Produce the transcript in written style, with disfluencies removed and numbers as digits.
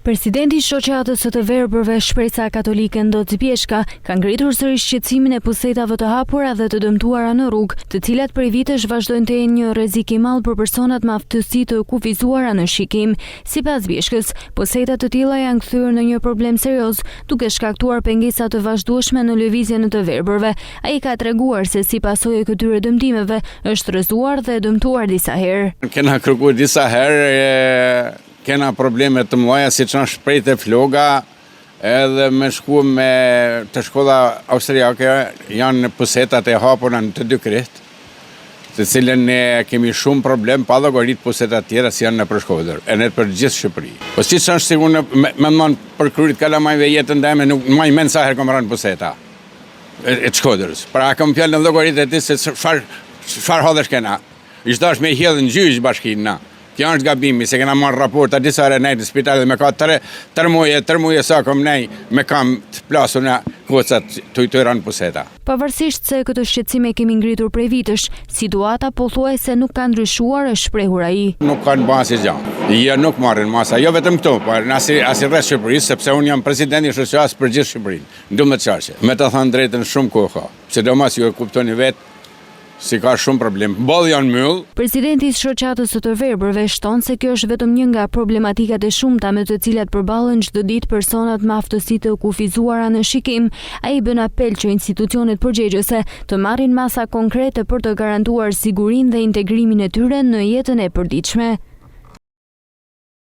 Presidenti i shoqatës së të verbërve Shpresa Katolike Ndoc Bjeshka ka ngritur sërish shqetësimin e pusetave të hapura dhe të dëmtuara në rrugë, të cilat prej vitesh vazhdojnë të jenë një rrezik i madh për personat me aftësi të kufizuara në shikim. Sipas Bjeshkës, pusetat të tilla janë kthyer në një problem serioz, duke shkaktuar pengesa të vazhdueshme në lëvizjen e të verbërve. Ai ka treguar se si pasojë e këtyre dëmtimeve është rrëzuar dhe dëmtuar disa herë. Kena kërkuar disa herë, kena probleme të mëdha siç janë shprehjet e floga, edhe me shku me të shkolla austriake janë pusetat e hapura në të dy kryt, të cilën ne kemi shumë problem pa llogarit pusetat tjera si janë në Shkodër, e në për gjithë Shqipëri. Po siç është sigur me për kryet kalamajve jetën ndajme nuk më mend sa herë kam rënë puseta e Shkodrës. Pra kam fjalë në llogarit e tij se çfarë hallesh kena. Ish dash me hedhë në gjyq bashkinë na. Kjo është gabimi, se kena marrë raporta disa herë në spital dhe me ka tër muaj sa kom nej me kam të plasur në kocat të ranë puseta. Pavarësisht se këtë shqetësime kemi ngritur prej vitesh, situata pothuajse nuk ka ndryshuar, është shprehur ai. Nuk kanë bërë asgjë gjë. Ja nuk marrin masa, jo vetëm këto, por as rreth Shqipërisë, sepse unë jam presidenti i shoqatës për gjithë Shqipërinë. 12 çarqe. Me të thënë drejtën shumë kohë. Sidomos ju e kuptoni vetë si ka shumë problem. Bollë janë myll. Presidenti i shoqatës së të verbërve shton se kjo është vetëm një nga problematikat e shumta me të cilat përballen çdo ditë personat me aftësi të kufizuara në shikim. Ai bën apel që institucionet përgjegjëse të marrin masa konkrete për të garantuar sigurinë dhe integrimin e tyre në jetën e përditshme.